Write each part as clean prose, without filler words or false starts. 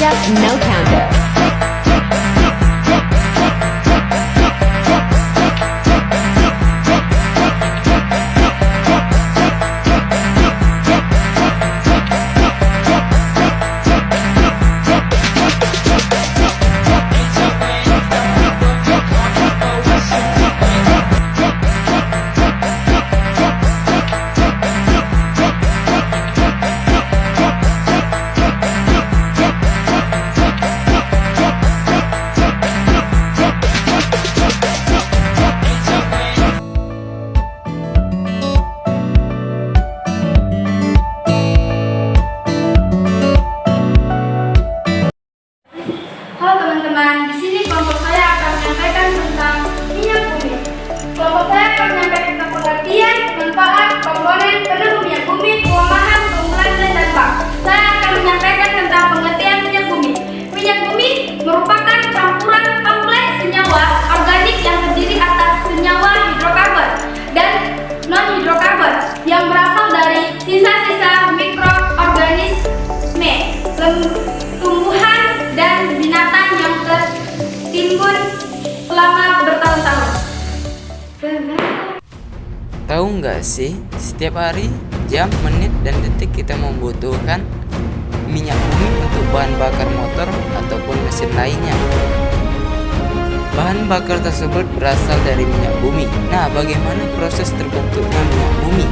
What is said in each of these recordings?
up, no counter. Halo teman-teman, di sini kelompok saya akan menyampaikan tentang minyak bumi. Kelompok saya akan menyampaikan tentang pengertian, manfaat, komponen, penentu minyak bumi, kelemahan, keunggulan, dan dampak. Saya akan menyampaikan tentang pengertian minyak bumi. Minyak bumi merupakan campuran kompleks senyawa organik yang terdiri atas senyawa hidrokarbon dan non-hidrokarbon yang berasal dari sisa-sisa mikroorganisme, tumbuhan, dan binatang yang tertimbun selama bertahun-tahun. Tahu nggak sih, setiap hari, jam, menit, dan detik kita membutuhkan minyak bumi untuk bahan bakar motor ataupun mesin lainnya. Bahan bakar tersebut berasal dari minyak bumi. Nah, bagaimana proses terbentuknya minyak bumi?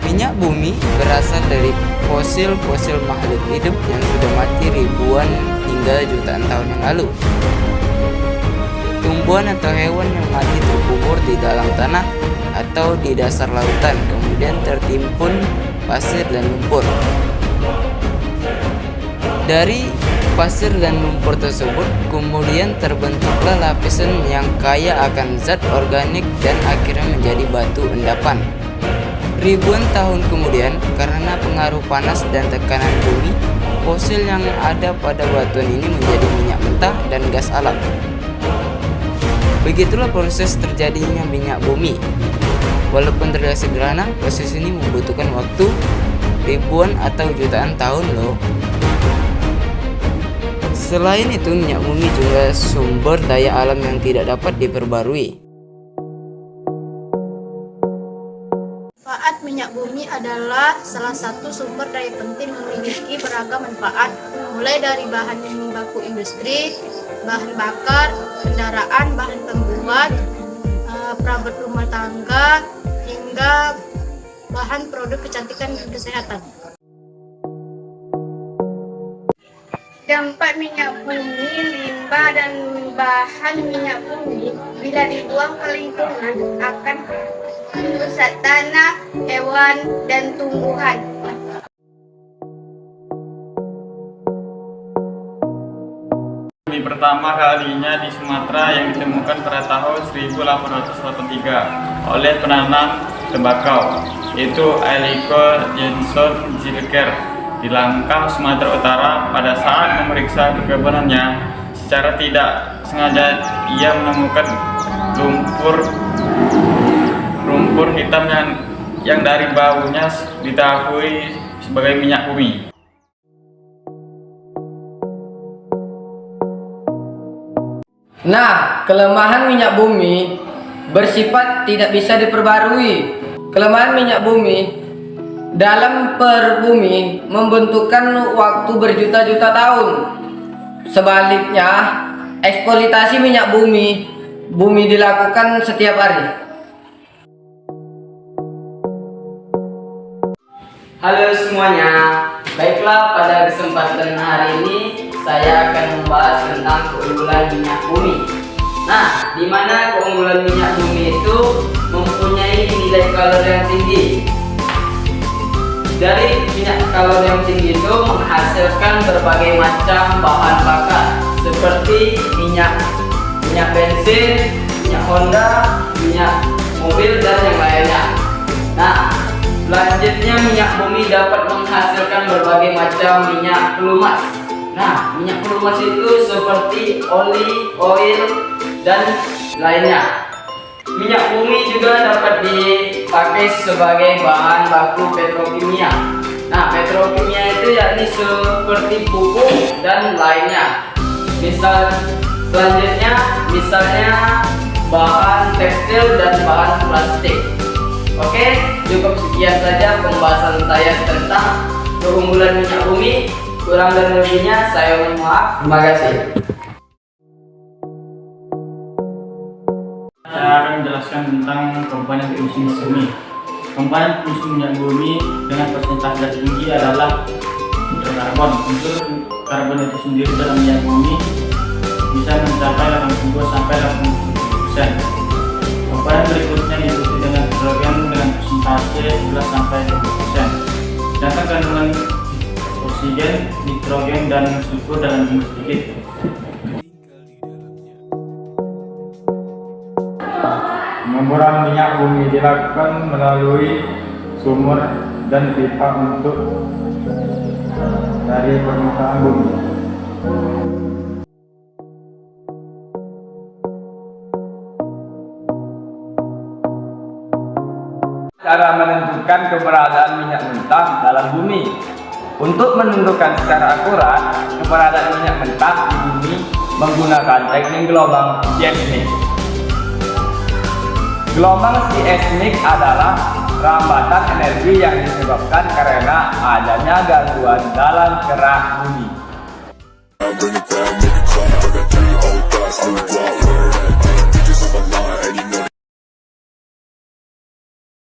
Minyak bumi berasal dari fosil-fosil makhluk hidup yang sudah mati ribuan hingga jutaan tahun yang lalu. Tumbuhan atau hewan yang mati terkubur di dalam tanah atau di dasar lautan, kemudian tertimbun pasir dan lumpur. Dari pasir dan lumpur tersebut kemudian terbentuklah lapisan yang kaya akan zat organik dan akhirnya menjadi batu endapan. Ribuan tahun kemudian, karena pengaruh panas dan tekanan bumi, fosil yang ada pada batuan ini menjadi minyak mentah dan gas alam. Begitulah proses terjadinya minyak bumi. Walaupun terlihat sederhana, proses ini membutuhkan waktu ribuan atau jutaan tahun loh. Selain itu, minyak bumi juga sumber daya alam yang tidak dapat diperbarui. Manfaat minyak bumi adalah salah satu sumber daya penting memiliki beragam manfaat, mulai dari bahan baku industri, bahan bakar, kendaraan, bahan pembuat, perabot rumah tangga, hingga bahan produk kecantikan dan kesehatan. Dampak minyak bumi, limbah dan bahan minyak bumi bila dibuang ke lingkungan akan merusak tanah, hewan, dan tumbuhan. Bumi pertama kalinya di Sumatera yang ditemukan pada tahun 1883 oleh penanam tembakau, yaitu Eliko Jenson Zilker di Langkah, Sumatera Utara. Pada saat memeriksa kebunannya, secara tidak sengaja ia menemukan lumpur hitam yang dari baunya diketahui sebagai minyak bumi. Nah, kelemahan minyak bumi bersifat tidak bisa diperbarui. Kelemahan minyak bumi dalam perbumi membutuhkan waktu berjuta-juta tahun. Sebaliknya, eksploitasi minyak bumi dilakukan setiap hari. Halo semuanya, baiklah, pada kesempatan hari ini saya akan membahas tentang keunggulan minyak bumi. Nah, di mana keunggulan minyak bumi itu mempunyai nilai kalori yang tinggi. Dari minyak kalori yang tinggi itu menghasilkan berbagai macam bahan bakar seperti minyak bensin, minyak Honda, minyak mobil, dan yang lainnya. Nah, selanjutnya minyak bumi dapat menghasilkan berbagai macam minyak pelumas. Nah, minyak pelumas itu seperti oli, oil, dan lainnya. Minyak bumi juga dapat dipakai sebagai bahan baku petrokimia. Nah, petrokimia itu yakni seperti pupuk dan lainnya. Selanjutnya misalnya bahan tekstil dan bahan plastik. Oke, cukup sekian saja pembahasan saya tentang keunggulan minyak bumi. Kurang dan lebihnya saya mohon maaf. Terima kasih. Saya akan menjelaskan tentang komponen emisi bumi. Komponen emisi minyak bumi dengan persentase tinggi adalah hidrokarbon. Unsur karbon itu sendiri dalam minyak bumi bisa mencapai 82 sampai 80%. Komponen berikutnya diikuti dengan hidrogen dengan persentase 11 sampai 20%. Sedangkan kandungan oksigen, nitrogen dan sulfur dalam jumlah sedikit. Pengeboran minyak bumi dilakukan melalui sumur dan pipa untuk dari permukaan bumi. Cara menentukan keberadaan minyak mentah dalam bumi. Untuk menentukan secara akurat keberadaan minyak mentah di bumi menggunakan teknik gelombang seismik. Gelombang seismik adalah rambatan energi yang disebabkan karena adanya gangguan dalam kerak bumi. Bring it down, make it clap. I got 3 old thoughts, I'm a block, where that bitches on my line.